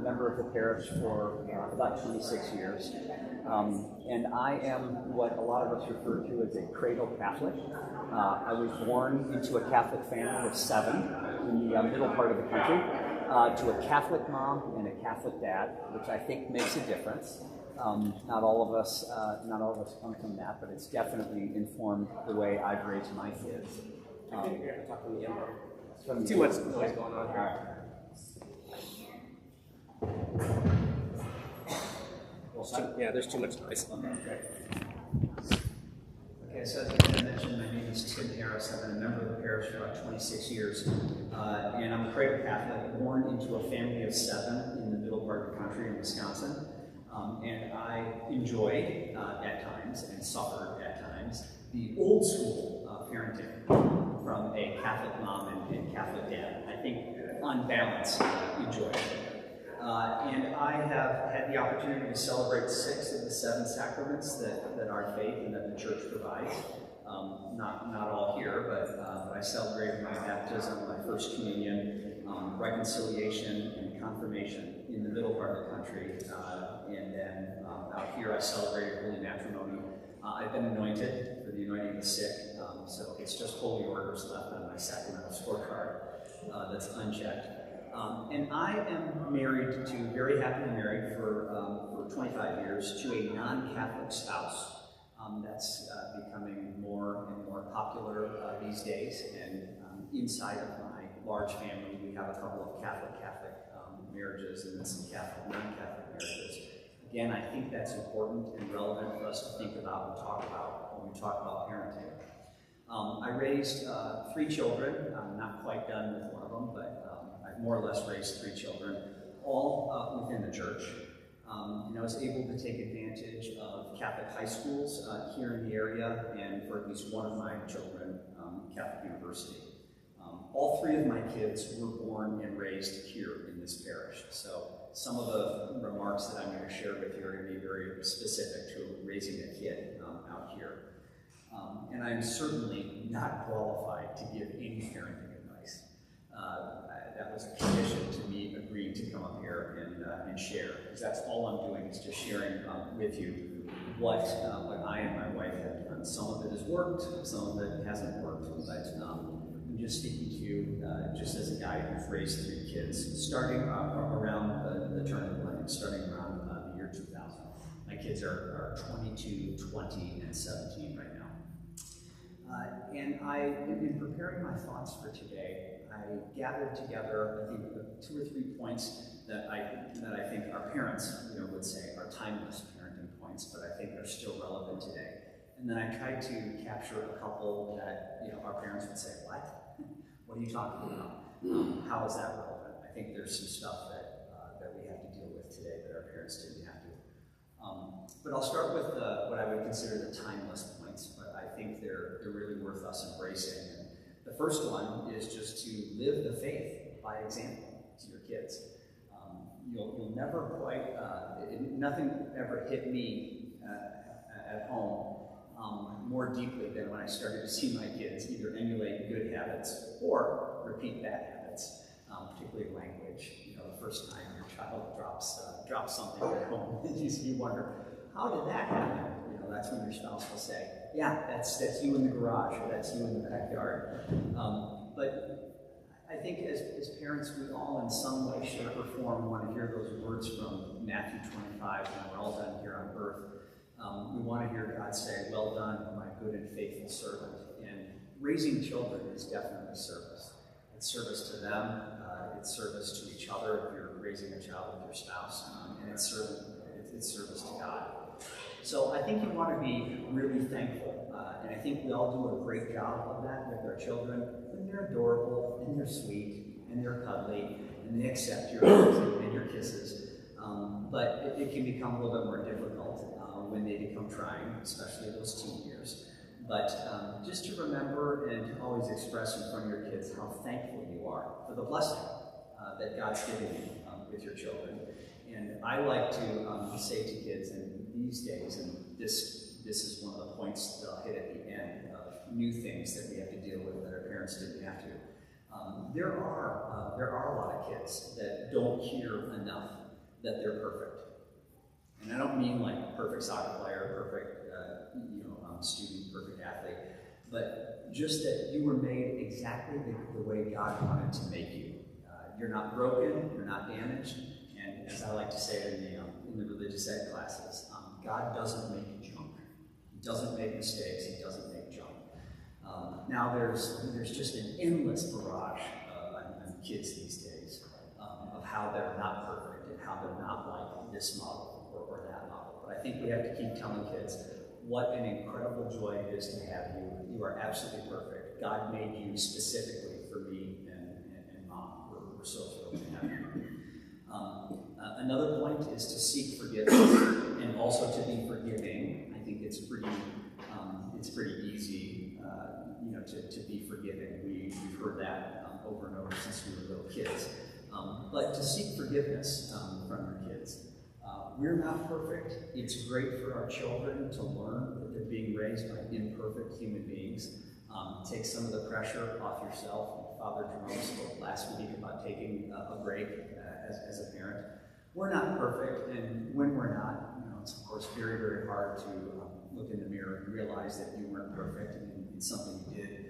member of the parish for about 26 years. And I am what a lot of us refer to as a cradle Catholic. I was born into a Catholic family of 7 in the middle part of the country, to a Catholic mom and a Catholic dad, which I think makes a difference. Not all of us come from that, but it's definitely informed the way I've raised my kids. Too much noise going on here. There's too much noise. Okay, so as I mentioned, my name is Tim Harris. I've been a member of the parish for about 26 years, and I'm a cradle Catholic, born into a family of 7 in the middle part of the country in Wisconsin. And I enjoyed at times and suffered at times the old school parenting from a Catholic mom and Catholic dad. I think on balance, enjoyed it. And I have had the opportunity to celebrate 6 of the 7 sacraments that our faith and that the church provides. Not all here, but I celebrated my baptism, my first communion, reconciliation, and confirmation in the middle part of the country. And then out here I celebrated Holy Matrimony. I've been anointed for the anointing of the sick, so it's just holy orders left on my sacramental scorecard that's unchecked. And I am very happily married for 25 years to a non-Catholic spouse. That's becoming more and more popular these days. And inside of my large family, we have a couple of Catholic marriages and then some Catholic non-Catholic marriages. Again, I think that's important and relevant for us to think about and talk about when we talk about parenting. I raised 3 children. I'm not quite done with one of them, but I've more or less raised 3 children, all within the church. And I was able to take advantage of Catholic high schools here in the area, and for at least one of my children, Catholic University. All 3 of my kids were born and raised here in this parish. So some of the remarks that I'm going to share with you are going to be very specific to raising a kid out here. And I'm certainly not qualified to give any parenting advice. That was a condition to me agreeing to come up here and share, because that's all I'm doing is just sharing with you what I and my wife have done. Some of it has worked, some of it hasn't worked, but I'm just speaking to you just as a guy who's raised 3 kids, starting around the turn of the millennium, starting around the year 2000. My kids are 22, 20, and 17 right now. And in preparing my thoughts for today, I gathered together, I think, 2 or 3 points that I think our parents, would say are timeless parenting points, but I think are still relevant today. And then I tried to capture a couple that our parents would say, "What? What are you talking about? How is that relevant?" I think there's some stuff that we have to deal with today that our parents didn't have to. But I'll start with what I would consider the timeless points, but I think they're really worth us embracing. And the first one is just to live the faith by example to your kids. You'll never quite, nothing ever hit me at home more deeply than when I started to see my kids either emulate good habits or repeat bad habits, particularly language. The first time your child drops something at home, you wonder, how did that happen? That's when your spouse will say, "Yeah, that's you in the garage," or "That's you in the backyard." But I think as parents, we all in some way, shape, or form want to hear those words from Matthew 25 when we're all done here on earth. We want to hear God say, "Well done, my good and faithful servant." And raising children is definitely service. It's service to them, it's service to each other if you're raising a child with your spouse, and it's service to God. So I think you want to be really thankful, and I think we all do a great job of that with our children. And they're adorable, and they're sweet, and they're cuddly, and they accept your hugs and your kisses. But it can become a little bit more difficult when they become trying, especially those teen years. But just to remember and to always express in front of your kids how thankful you are for the blessing that God's given you with your children. And I like to say to kids in these days, and this is one of the points that I'll hit at the end of new things that we have to deal with that our parents didn't have to. There are a lot of kids that don't hear enough that they're perfect. And I don't mean like perfect soccer player, perfect student, perfect athlete, but just that you were made exactly the way God wanted to make you. You're not broken, you're not damaged, and as I like to say in the religious ed classes, God doesn't make junk. He doesn't make mistakes, he doesn't make junk. Now there's just an endless barrage on kids these days of how they're not perfect and how they're not like this model or that model. But I think we have to keep telling kids what an incredible joy it is to have you. You are absolutely perfect. God made you specifically for me and Mom. We're so thrilled to have you. Another point is to seek forgiveness and also to be forgiving. I think it's pretty easy, to be forgiving. We've heard that over and over since we were little kids. But to seek forgiveness from your kids. We're not perfect. It's great for our children to learn that they're being raised by imperfect human beings. Take some of the pressure off yourself. Father Jerome spoke last week about taking a break as a parent. We're not perfect, and when we're not, it's of course very, very hard to look in the mirror and realize that you weren't perfect in something you did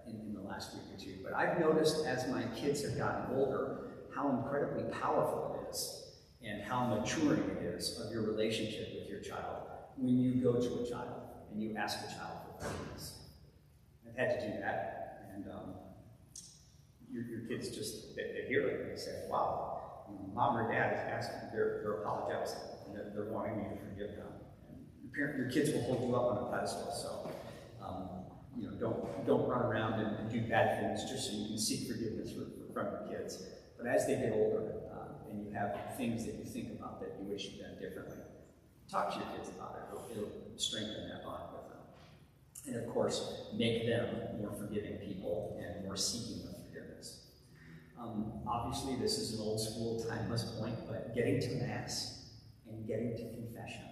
in the last week or two. But I've noticed as my kids have gotten older how incredibly powerful it is and how maturing it is of your relationship with your child when you go to a child and you ask a child for forgiveness. I've had to do that, and your kids just, they hear it and they say, wow, Mom or Dad is asking, they're apologizing, and they're wanting me to forgive them. And your kids will hold you up on a pedestal, so don't run around and do bad things just so you can seek forgiveness from your kids. But as they get older, and you have things that you think about that you wish you'd done differently, talk to your kids about it. It'll strengthen that bond with them. And of course, make them more forgiving people and more seeking of forgiveness. Obviously, this is an old school, timeless point, but getting to Mass and getting to confession.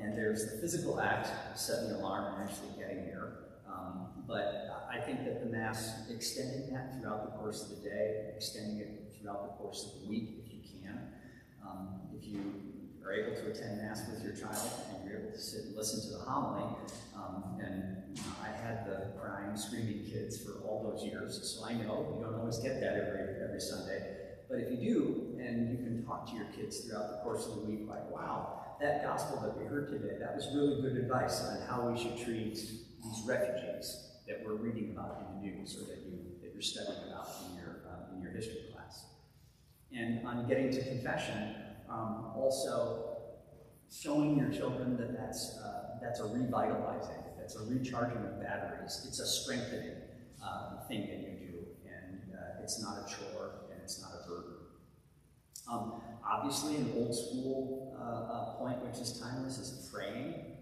And there's the physical act of setting the alarm and actually getting there. But I think that the Mass, extending that throughout the course of the day, extending it throughout the course of the week if you can. If you are able to attend Mass with your child and you're able to sit and listen to the homily, I had the crying, screaming kids for all those years, so I know you don't always get that every Sunday. But if you do, and you can talk to your kids throughout the course of the week, like, wow, that gospel that we heard today, that was really good advice on how we should treat these refugees that we're reading about in the news or that you're studying about in your history class. And on getting to confession, also showing your children that that's a revitalizing, that's a recharging of batteries. It's a strengthening thing that you do, and it's not a chore and it's not a burden. Obviously, an old school point which is timeless is praying,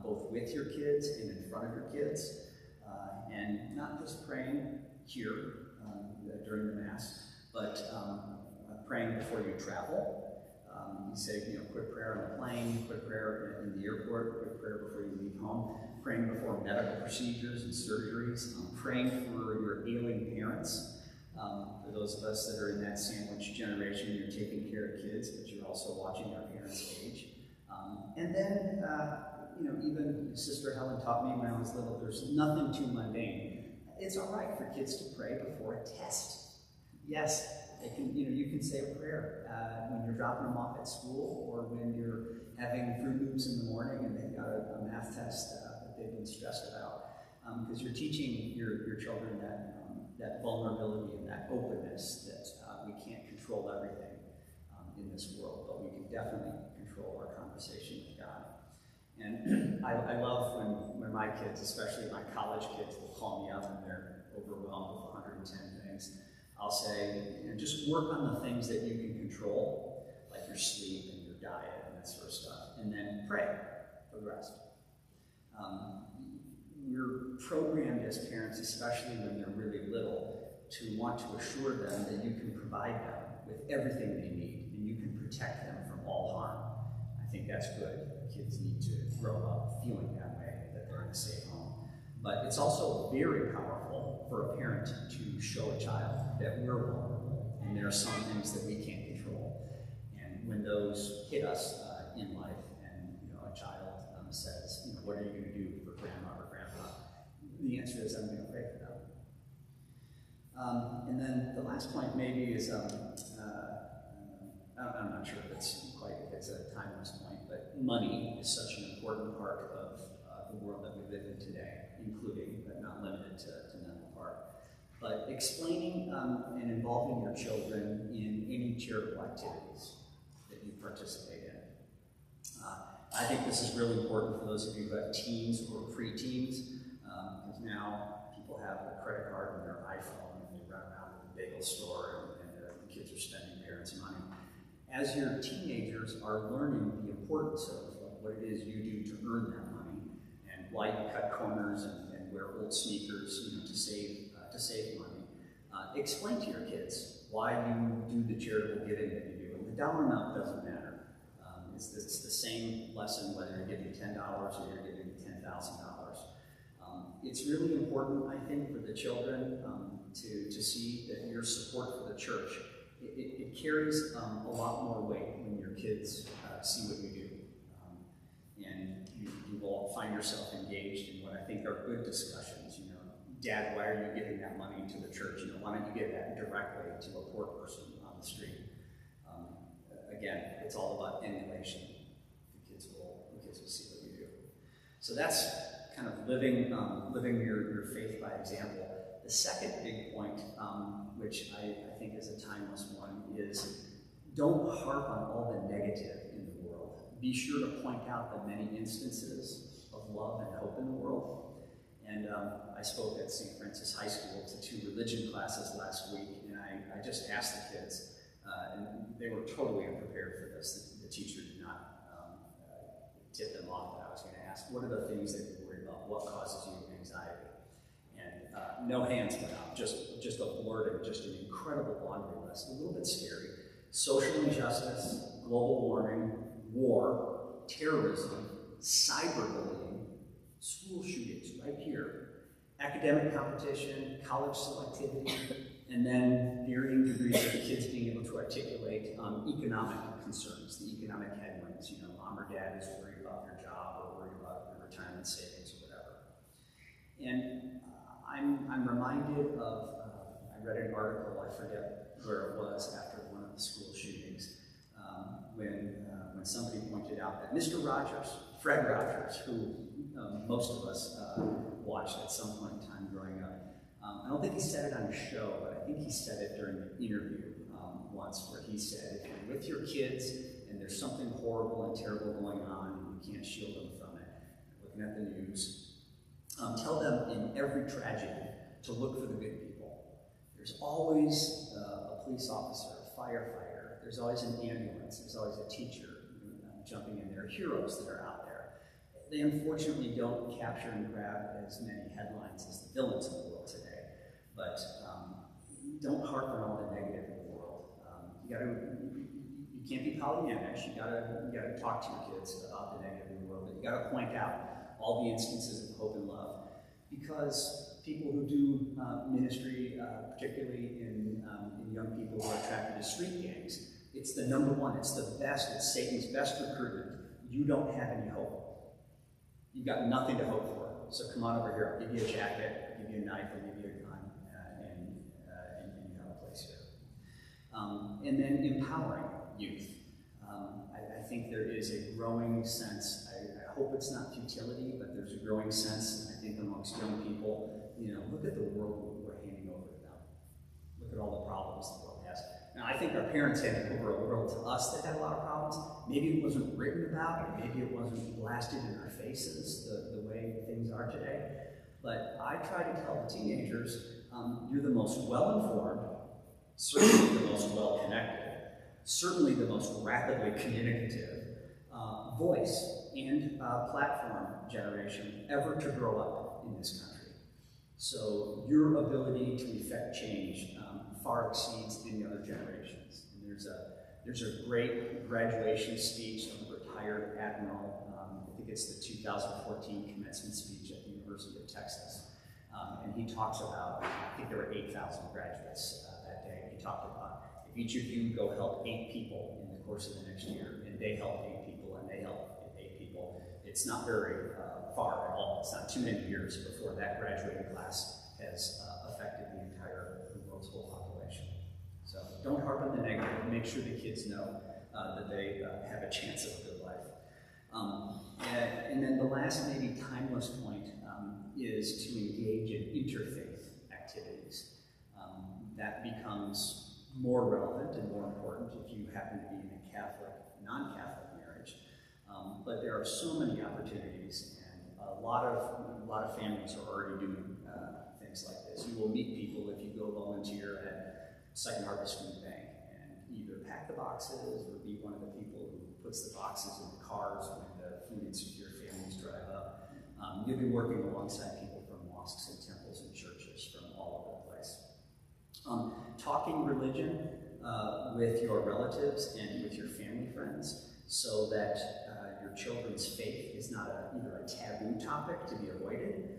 both with your kids and in front of your kids, and not just praying here during the Mass, but praying before you travel. You say, quick prayer on the plane, quick prayer in the airport, quick prayer before you leave home, praying before medical procedures and surgeries, praying for your ailing parents. For those of us that are in that sandwich generation, you're taking care of kids, but you're also watching our parents age. And then, even Sister Helen taught me when I was little, there's nothing too mundane. It's all right for kids to pray before a test. Yes, you can say a prayer when you're dropping them off at school or when you're having Fruit Loops in the morning and they've got a math test that they've been stressed about. Because you're teaching your children that vulnerability and that openness that we can't control everything in this world, but we can definitely control our conversation with God. And I love when my kids, especially my college kids, will call me up and they're overwhelmed with 110 things. I'll say, just work on the things that you can control, like your sleep and your diet and that sort of stuff, and then pray for the rest. We're programmed as parents, especially when they're really little, to want to assure them that you can provide them with everything they need and you can protect them from all harm. I think that's good. Kids need to grow up feeling that way, that they're in a safe home. But it's also very powerful for a parent to show a child that we're vulnerable and there are some things that we can't control. those hit us in life, and a child says, what are you going to do for grandma or grandpa? The answer is, I'm going to pray for them. And then the last point maybe is, I'm not sure if it's a timeless point, but money is such an important part of the world that we live in today, including, but not limited to mental part. But explaining and involving your children in any charitable activities that you participate in. I think this is really important for those of you who have teens or preteens, because now people have a credit card and their iPhone, and they run around to the bagel store, and the kids are spending parents' money. As your teenagers are learning the importance of what it is you do to earn that money, and why you cut corners and wear old sneakers, to save money, explain to your kids why you do the charitable giving that you do. And the dollar amount doesn't matter. It's the same lesson whether you're giving $10 or you're giving $10,000. It's really important, I think, for the children to see that your support for the church, it carries a lot more weight when your kids see what you do. And you will find yourself engaged in what I think are good discussions. Dad, why are you giving that money to the church? Why don't you give that directly to a poor person on the street? Again, it's all about emulation. The kids will see what you do. So that's kind of living your faith by example. The second big point, which I think is a timeless one, is don't harp on all the negative in the world. Be sure to point out the many instances of love and hope in the world. And I spoke at St. Francis High School to 2 religion classes last week, and I just asked the kids, and they were totally unprepared for this. The teacher did not tip them off that I was going to ask, what are the things that you worry about? What causes you anxiety? And no hands went up, just a blurt of just an incredible laundry list, a little bit scary. Social injustice, global warming, war, terrorism, cyberbullying, school shootings right here, academic competition, college selectivity, and then varying degrees of kids being able to articulate economic concerns, the economic headwinds. Mom or dad is worried about their job or worried about their retirement savings or whatever. And I'm reminded of, I read an article, I forget where it was, after one of the school shootings, when somebody pointed out that Mr. Rogers, Fred Rogers, who most of us watched at some point in time growing up, I don't think he said it on a show, but I think he said it during an interview once, where he said, if you're with your kids and there's something horrible and terrible going on and you can't shield them from it, looking at the news, tell them in every tragedy to look for the good people. There's always a police officer, a firefighter, there's always an ambulance, there's always a teacher jumping in. There are heroes that are out there. They unfortunately don't capture and grab as many headlines as the villains of the world today. But don't harp on all the negative in the world. You can't be Pollyannish. You gotta talk to your kids about the negative in the world, but you gotta point out all the instances of hope and love. Because people who do ministry, particularly in young people who are attracted to street gangs, it's the number one, it's the best, it's Satan's best recruitment. You don't have any hope. You've got nothing to hope for. So come on over here, I'll give you a jacket, I'll give you a knife, I'll give you a gun, and you have a place here. And then empowering youth. I think there is a growing sense, I hope it's not futility, but there's a growing sense, I think, amongst young people, look at the world we're handing over to them. Look at all the problems the world has. Now, I think our parents handed over a world to us that had a lot of problems. Maybe it wasn't written about, or maybe it wasn't blasted in our faces the way things are today. But I try to tell the teenagers, you're the most well-informed, certainly the most well-connected, certainly the most rapidly communicative voice and platform generation ever to grow up in this country. So your ability to effect change far exceeds any other generations. And there's a great graduation speech of a retired admiral. I think it's the 2014 commencement speech at the University of Texas. And he talks about, I think there were 8,000 graduates that day. He talked about, if each of you go help 8 people in the course of the next year, and they help 8 people, and they help 8 people. It's not very far at all. It's not too many years before that graduating class has affected the world's whole population. So don't harp on the negative. Make sure the kids know that they have a chance of a good life. And then the last maybe timeless point is to engage in interfaith activities. That becomes more relevant and more important if you happen to be in a Catholic, non-Catholic marriage. But there are so many opportunities, and a lot of families are already doing things like this. You will meet people if you go volunteer at Second Harvest Food Bank and either pack the boxes or be one of the people who puts the boxes in the cars when the food insecure families drive up. You'll be working alongside people from mosques and temples and churches from all over the place. Talking religion with your relatives and with your family friends so that your children's faith is not either a taboo topic to be avoided,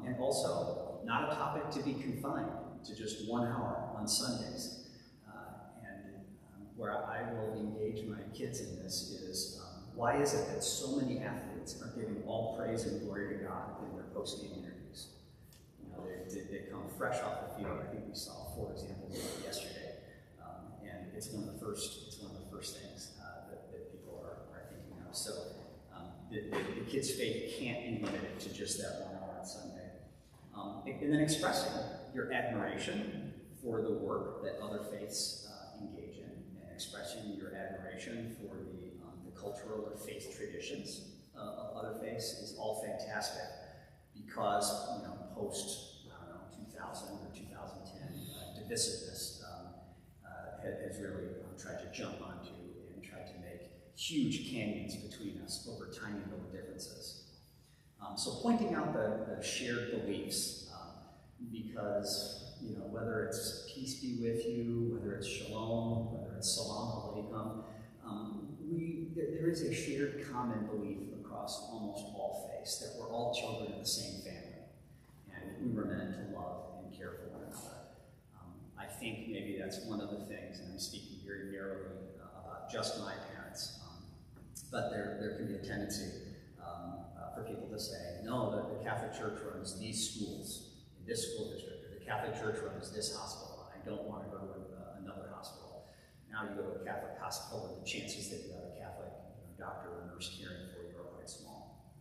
and also not a topic to be confined to just 1 hour on Sundays. Where I will engage my kids in this is, why is it that so many athletes are giving all praise and glory to God in their post-game interviews? You know, they come fresh off the field. I think we saw 4 examples of it yesterday, and it's one of the first things that people are thinking of. So the kids' faith can't be limited to just that 1 hour on Sunday. And then expressing your admiration for the work that other faiths engage in, and expressing your admiration for the cultural or faith traditions of other faiths is all fantastic, because post 2000 or 2010 divisiveness has really tried to jump onto and tried to make huge canyons between us over tiny little differences. So pointing out the shared beliefs, because whether it's peace be with you, whether it's shalom, whether it's salam alaikum, there is a shared common belief across almost all faiths that we're all children of the same family, and we were meant to love and care for one another. I think maybe that's one of the things, and I'm speaking very narrowly about just my parents, but there can be a tendency for people to say, no, the Catholic Church runs these schools in this school district, or the Catholic Church runs this hospital. I don't want to go to another hospital. Now you go to a Catholic hospital, and the chances that you have a Catholic doctor or nurse caring for you are quite small.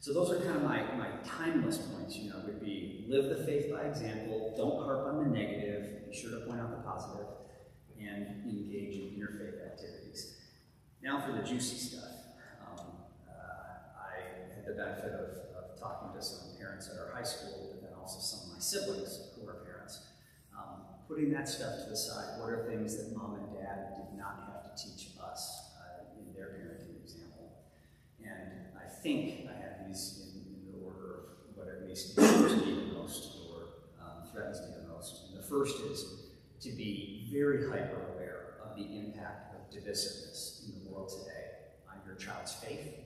So those are kind of my timeless points, would be live the faith by example, don't harp on the negative, be sure to point out the positive, and engage in interfaith activities. Now for the juicy stuff. I had the benefit of talking to some parents at our high school, but then also some of my siblings who are parents. Putting that stuff to the side, what are things that mom and dad did not have to teach us in their parenting example? And I think I have these in the order of what at least interests me the most or threatens me the most. And the first is to be very hyper-aware of the impact of divisiveness in the world today on your child's faith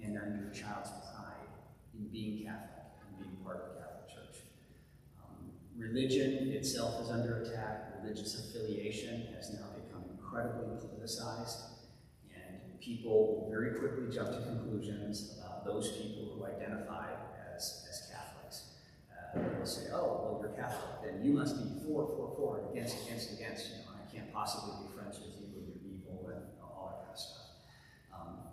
and on your child's pride in being Catholic and being part of the Catholic Church. Religion itself is under attack. Religious affiliation has now become incredibly politicized, and people very quickly jump to conclusions about those people who identify as Catholics. They'll say, oh, well, you're Catholic, then you must be for, and against. I can't possibly be friends with you, and you're evil, and all that kind of stuff.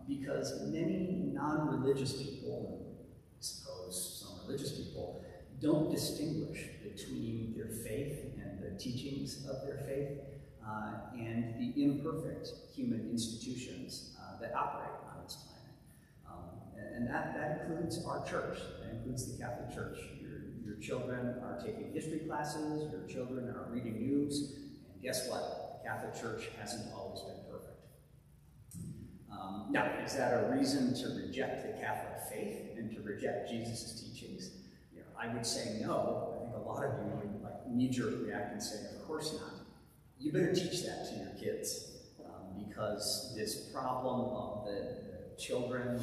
Because many non-religious people, and I suppose some religious people, don't distinguish between their faith and the teachings of their faith and the imperfect human institutions that operate on this planet. And that includes our church. That includes the Catholic Church. Your children are taking history classes, your children are reading news, and guess what? The Catholic Church hasn't always been perfect. Now, is that a reason to reject the Catholic faith and to reject Jesus' teachings? I would say no. I think a lot of you would knee-jerk react and say, of course not. You better teach that to your kids, because this problem of the children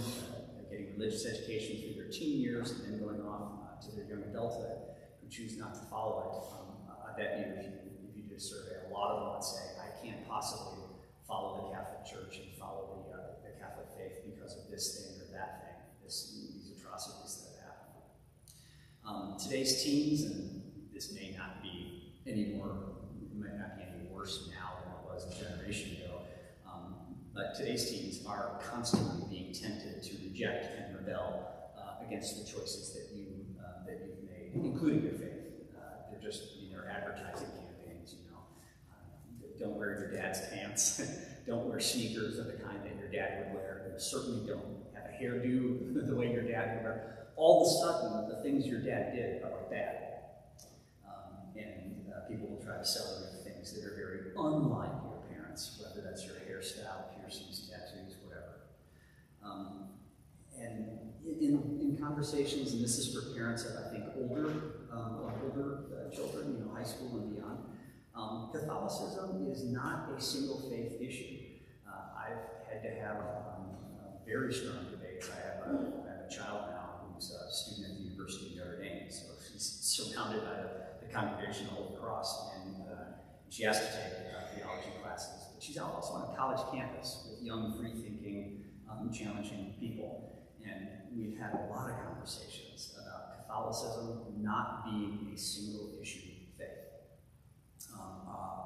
getting religious education through their teen years and then going off to their young adulthood who choose not to follow it, I bet you if you did a survey, a lot of them would say, I can't possibly follow the Catholic Church and follow the Catholic faith because of this thing or that thing, these atrocities that happen. Today's teens, and this may not be any worse now than it was a generation ago, but today's teens are constantly being tempted to reject and rebel against the choices that you've made, including your faith. They're advertising campaigns, don't wear your dad's pants, don't wear sneakers of the kind that your dad would wear, and certainly don't have a hairdo the way your dad would wear. All of a sudden, the things your dad did are bad. And people will try to sell you things that are very unlike your parents, whether that's your hairstyle, piercings, tattoos, whatever. And in conversations, and this is for parents of, I think, older children, high school and beyond, Catholicism is not a single faith issue. I've had to have very strong debates. I have a child now who's a student at the University of Notre Dame, so she's surrounded by the Congregation of the Holy Cross, and she has to take theology classes. But she's also on a college campus with young, free-thinking, challenging people. And we've had a lot of conversations about Catholicism not being a single issue faith.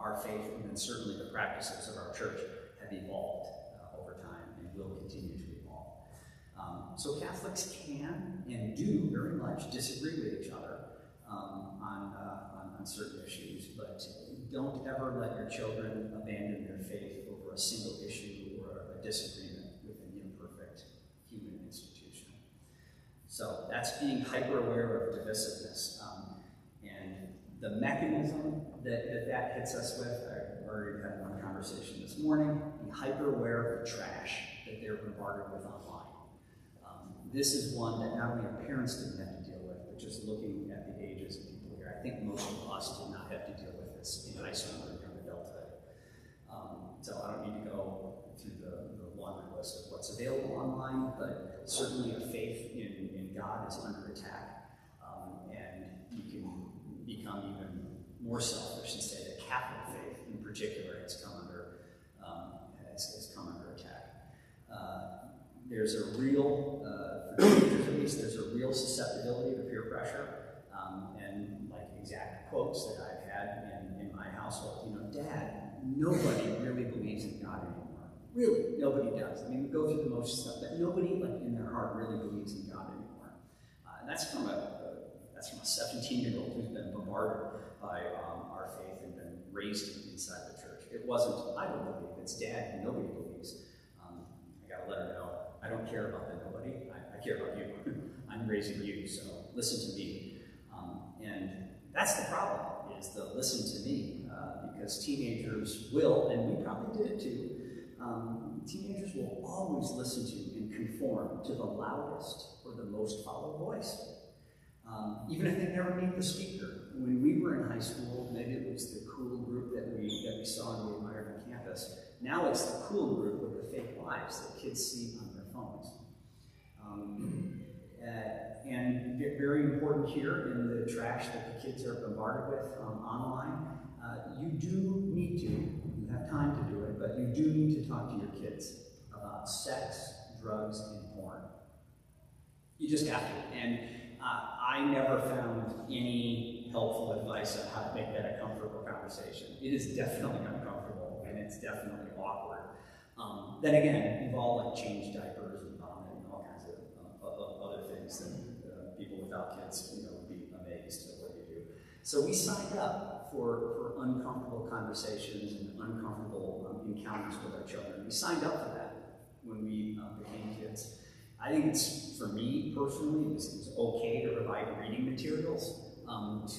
Our faith, and then certainly the practices of our church, have evolved over time and will continue to evolve. So Catholics can and do very much disagree with each other on certain issues, but don't ever let your children abandon their faith over a single issue or a disagreement with an imperfect human institution. So that's being hyper-aware of divisiveness. And the mechanism that hits us with, I already had one conversation this morning, be hyper-aware of the trash that they're bombarded with online. This is one that not only our parents didn't have to deal with, but just looking at the ages of people here, I think most of us did not have to deal with this in high school or young adulthood. So I don't need to go through the laundry list of what's available online, but certainly a faith in God is under attack, and you can become even more selfish and say that Catholic faith in particular has come under attack. There's a real, for teenagers at least, there's a real susceptibility to peer pressure, and like exact quotes that I've had in my household. Dad, nobody really believes in God anymore. Really, nobody does. I mean, we go through the motions stuff, but nobody, in their heart, really believes in God anymore. And that's from a 17-year-old who's been bombarded by our faith and been raised inside the church. It wasn't, I don't believe, it's Dad who nobody believes. I gotta let her know, I don't care about the nobody, I care about you. I'm raising you, so listen to me. And that's the problem, is the listen to me, because teenagers will, and we probably did it too, teenagers will always listen to and conform to the loudest or the most followed voice. Even if they never meet the speaker. When we were in high school, maybe it was the cool group that we saw and we admired on campus. Now it's the cool group with the fake lives that kids see on their phones. And very important here in the trash that the kids are bombarded with online, you do need to, you have time to do it, but you do need to talk to your kids about sex, drugs, and porn. You just have to. And I never found any helpful advice on how to make that a comfortable conversation. It is definitely uncomfortable, and it's definitely awkward. Then again, you've all changed diapers and vomit and all kinds of other things that people without kids, would be amazed at what you do. So we signed up for uncomfortable conversations and uncomfortable encounters with our children. We signed up for that when we became kids. I think it's, for me personally, it was okay to provide reading materials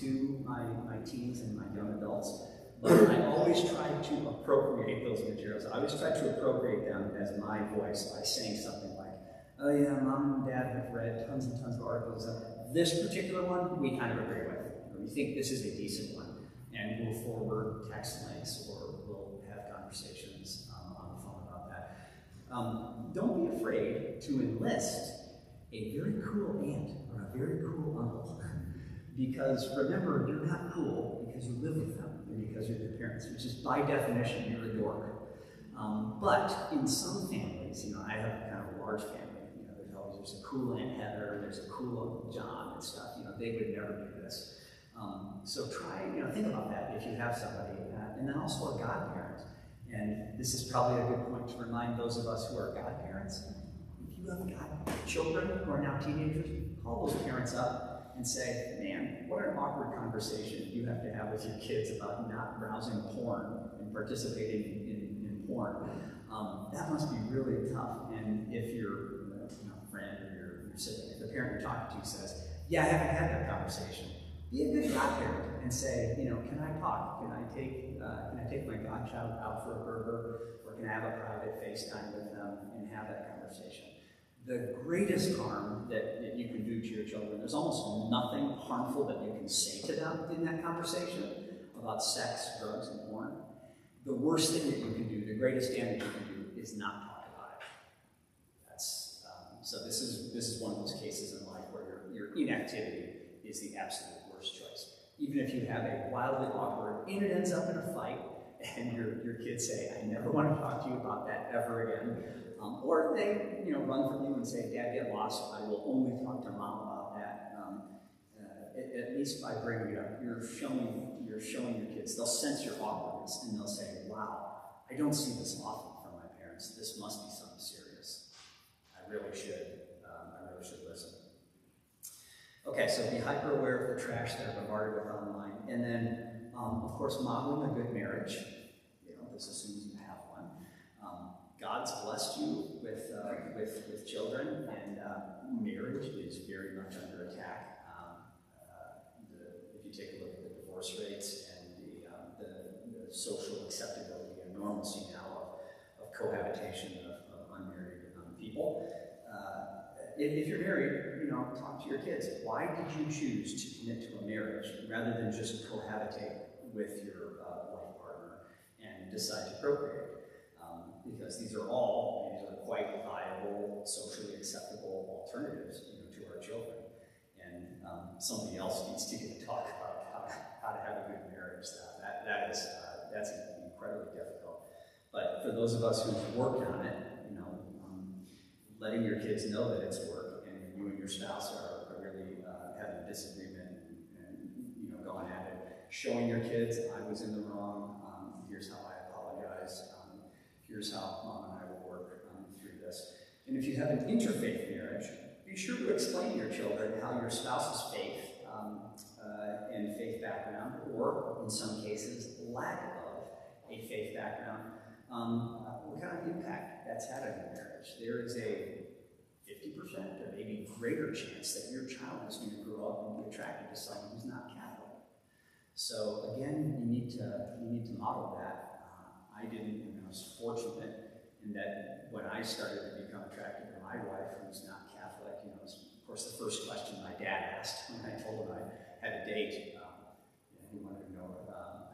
to my teens and my young adults, but I always tried to appropriate those materials. I always tried to appropriate them as my voice by saying something like, oh yeah, Mom and Dad have read tons and tons of articles. This particular one, we kind of agree with. We think this is a decent one, and we'll forward text links or we'll have conversations on the phone about that. Don't be afraid to enlist a very cool aunt or a very cool uncle, because remember, you're not cool because you live with them. and because you're good parents, which is by definition, you're a dork. But in some families, I have kind of a large family, there's a cool Aunt Heather, there's a cool Uncle John and stuff, they would never do this. So try, think about that if you have somebody, and then also a godparent. And this is probably a good point to remind those of us who are godparents. If you have children who are now teenagers, call those parents up and say, man, what an awkward conversation you have to have with your kids about not browsing porn and participating in porn. That must be really tough. And if your friend or your sibling, if the parent you're talking to says, yeah, I haven't had that conversation, be a good godparent and say, can I talk? Can I take my godchild out for a burger, or can I have a private FaceTime with them and have that conversation? The greatest harm that you can do to your children, there's almost nothing harmful that you can say to them in that conversation about sex, drugs, and porn. The worst thing that you can do, the greatest damage you can do, is not talk about it. So this is one of those cases in life where your inactivity is the absolute worst choice. Even if you have a wildly awkward, and it ends up in a fight, and your kids say, I never want to talk to you about that ever again. Or they run from you and say, Dad, get lost, I will only talk to Mom about that. At least by bringing it up, you're showing your kids, they'll sense your awkwardness, and they'll say, wow, I don't see this often from my parents. This must be something serious. I really should listen. Okay, so be hyper aware of the trash that I've bombarded with online, and then, of course, modeling a good marriage. This assumes you have one. God's blessed you with children, and marriage is very much under attack. If you take a look at the divorce rates and the social acceptability and normalcy now of cohabitation of unmarried people. If you're married, talk to your kids. Why did you choose to commit to a marriage rather than just cohabitate with your life partner and decide to procreate? Because these are quite viable, socially acceptable alternatives, to our children. And somebody else needs to get to talk about how to have a good marriage. That's incredibly difficult. But for those of us who've worked on it, letting your kids know that it's work, and you and your spouse are really having a disagreement and going at it. Showing your kids, I was in the wrong, here's how I apologize, here's how Mom and I will work through this. And if you have an interfaith marriage, be sure to explain to your children how your spouse's faith and faith background, or in some cases, lack of a faith background, what kind of impact that's had on your marriage. There is a 50% or maybe greater chance that your child is going to grow up and be attracted to someone who's not Catholic. So again, you need to model that. I didn't, I was fortunate in that when I started to become attracted to my wife, who's not Catholic, was, of course, the first question my dad asked when I told him I had a date. He wanted to know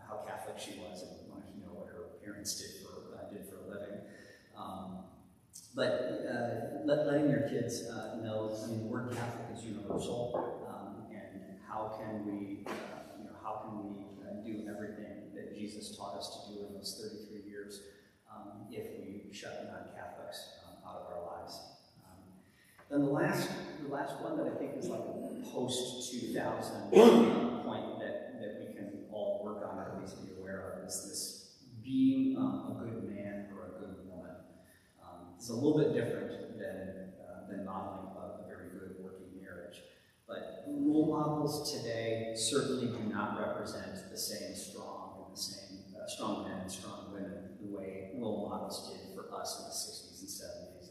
how Catholic she was, and wanted to know what her parents did for a living. But letting your kids know, the word Catholic is universal, and how can we do everything that Jesus taught us to do in those 33 years if we shut non-Catholics out of our lives? Then the last one that I think is like a post-2000 point that we can all work on, or at least be aware of, is this being a good man or a good woman. It's a little bit different than modeling a very good working marriage. But role models today certainly do not represent the same strong men and strong women the way role models did for us in the 60s and 70s.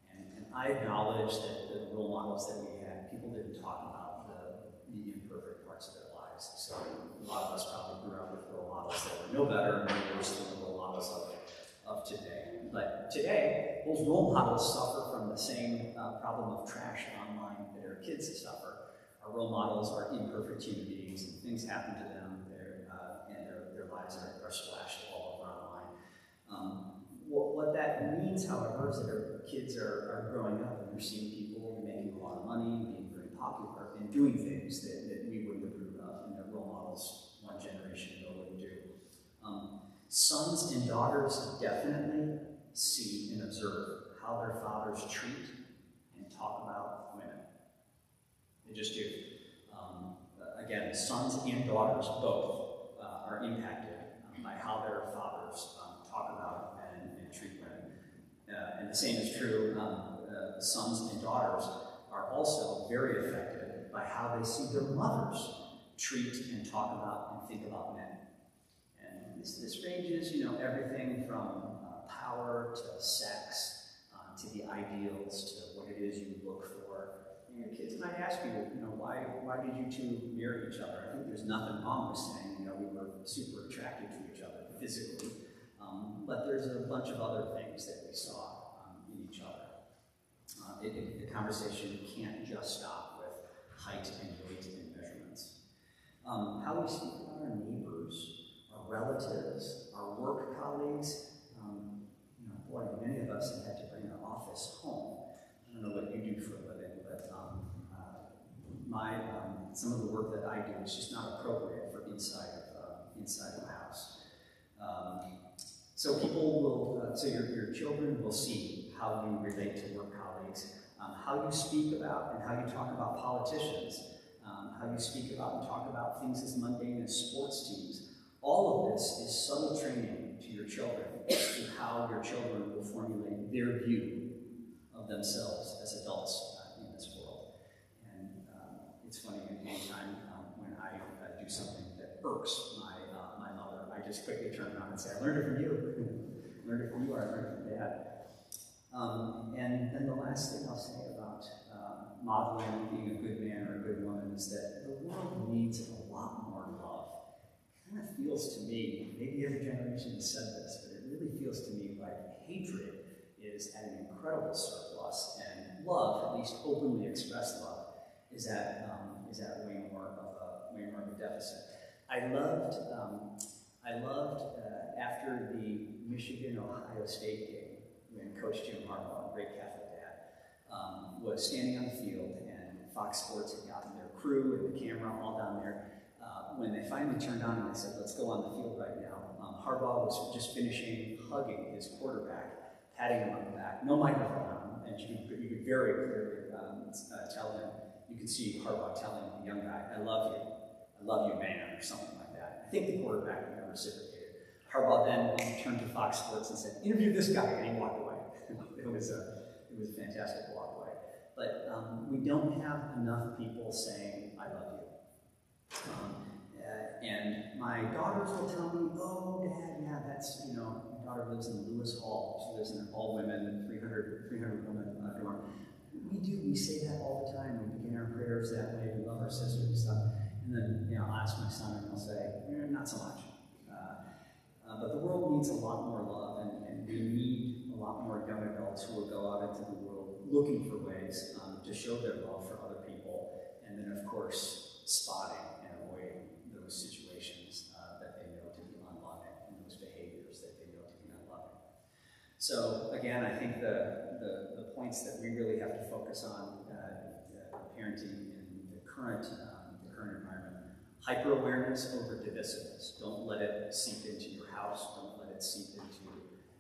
And I acknowledge that the role models that we had, people didn't talk about the imperfect parts of their lives. So a lot of us probably grew up with role models that were no better and no worse than the role models of today. But today, those role models suffer from the same problem of trash online that our kids suffer. Our role models are imperfect human beings, and things happen to them, and their lives are splashed all over online. What that means, however, is that our kids are growing up and they're seeing people making a lot of money, being very popular, and doing things that we wouldn't approve of, and that role models one generation ago wouldn't do. Sons and daughters definitely see and observe how their fathers treat and talk about women. They just do. Again, sons and daughters both are impacted by how their fathers talk about and treat women. And the same is true, sons and daughters are also very affected by how they see their mothers treat and talk about and think about men. And this ranges, everything from power to sex, to the ideals, to what it is you look for. Your kids might ask you, why did you two marry each other? I think there's nothing wrong with saying, we were super attracted to each other physically, but there's a bunch of other things that we saw in each other. The conversation can't just stop with height and weight and measurements. How we speak about our neighbors, our relatives, our work colleagues. Boy, many of us have had to bring our office home. I don't know what you do for a living, but some of the work that I do is just not appropriate for inside of the house. So people will, so your children will see how you relate to work colleagues, how you speak about and how you talk about politicians, how you speak about and talk about things as mundane as sports teams. All of this is subtle training to your children as to how your children will formulate their view of themselves as adults in this world. And it's funny, anytime when I do something that irks my mother, I just quickly turn around and say, I learned it from you. I learned it from you, or I learned it from Dad. And then the last thing I'll say about modeling being a good man or a good woman is that the world needs a lot more love. It kind of feels to me, maybe every generation has said this, but it really feels to me like hatred is at an incredible surplus, and love, at least openly expressed love, is at way more of a deficit. I loved after the Michigan-Ohio State game when Coach Jim Harbaugh, a great Catholic dad, was standing on the field, and Fox Sports had gotten their crew and the camera all down there. When they finally turned on and they said, let's go on the field right now, Harbaugh was just finishing hugging his quarterback, patting him on the back, no microphone on him, and you could very clearly tell him, you could see Harbaugh telling the young guy, I love you, man, or something like that. I think the quarterback reciprocated. Harbaugh then turned to Fox Sports and said, interview this guy, and he walked away. It was a fantastic walk away. But we don't have enough people saying, I love you. And my daughters will tell me, oh, Dad, yeah, that's, my daughter lives in Lewis Hall. She lives in an all-women, 300 women dorm. We say that all the time. We begin our prayers that way. We love our sisters and stuff. And then, I'll ask my son and he'll say, not so much. But the world needs a lot more love, and we need a lot more young adults who will go out into the world looking for ways to show their love for other people, and then, of course, spotting and avoiding those situations that they know to be unloving, and those behaviors that they know to be unloving. So, again, I think the points that we really have to focus on parenting in the current environment: hyper-awareness over divisiveness. Don't let it seep into your house. Don't let it seep into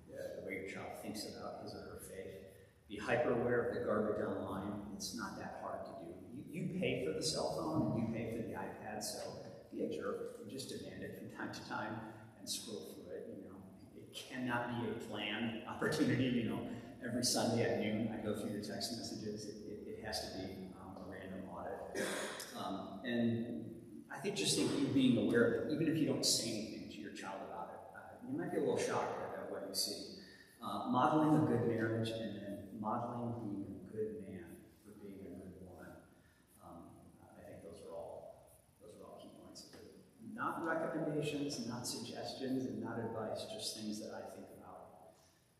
the way your child thinks about his or her faith. Be hyper-aware of the garbage online. It's not that hard to do. You pay for the cell phone and you pay for the iPad, so be a jerk and just demand it from time to time and scroll through it. It cannot be a planned opportunity. Every Sunday at noon I go through your text messages. It has to be a random audit. And I think just you being aware of it, even if you don't say anything to your child about it, you might be a little shocked at what you see. Modeling a good marriage and then modeling being a good man for being a good woman. I think those are all key points. Not recommendations, not suggestions, and not advice, just things that I think about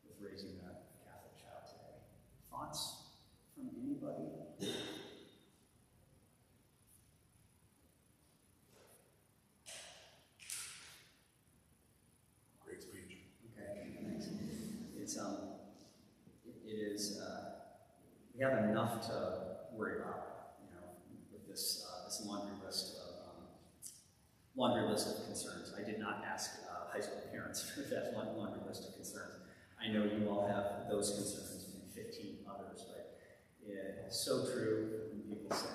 with raising a Catholic child today. Thoughts from anybody? We have enough to worry about, with this laundry list laundry list of concerns. I did not ask high school parents for that laundry list of concerns. I know you all have those concerns and 15 others, but it's so true when people say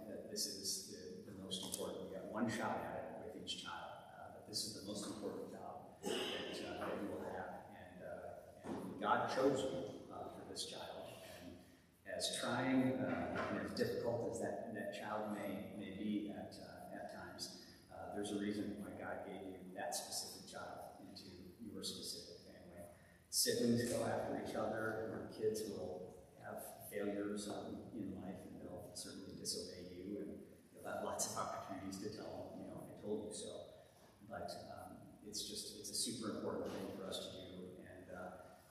that this is the most important. We got one shot at it with each child, but this is the most important job that you will have. And God chose you for this child. And as trying and as difficult as that child may be at times, there's a reason why God gave you that specific child into your specific family. Siblings go after each other, or kids will have failures in life, and they'll certainly disobey you, and you'll have lots of opportunities to tell them, I told you so. But it's a super important thing for us to do. And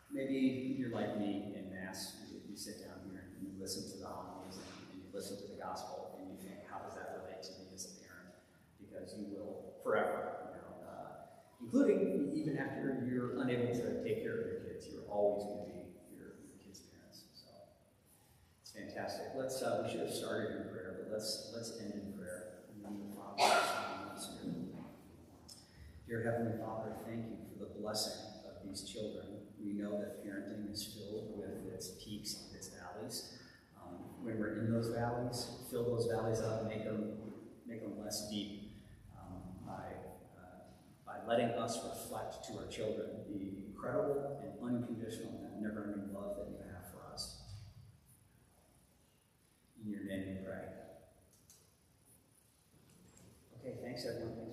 maybe you're like me in Mass. You sit down here and you listen to the homilies and you listen to the gospel, and you think, how does that relate to me as a parent? Because you will forever, including even after you're unable to take care of your kids, you're always going to be your kids' parents. So it's fantastic. We should have started in prayer, but let's end in prayer. In the name of the Father, Son, and the Spirit. Dear Heavenly Father, thank you for the blessing of these children. We know that parenting is filled with its peaks and its valleys. When we're in those valleys, fill those valleys up, make them less deep by letting us reflect to our children the incredible and unconditional and never-ending love that you have for us. In your name we pray. Okay, thanks everyone.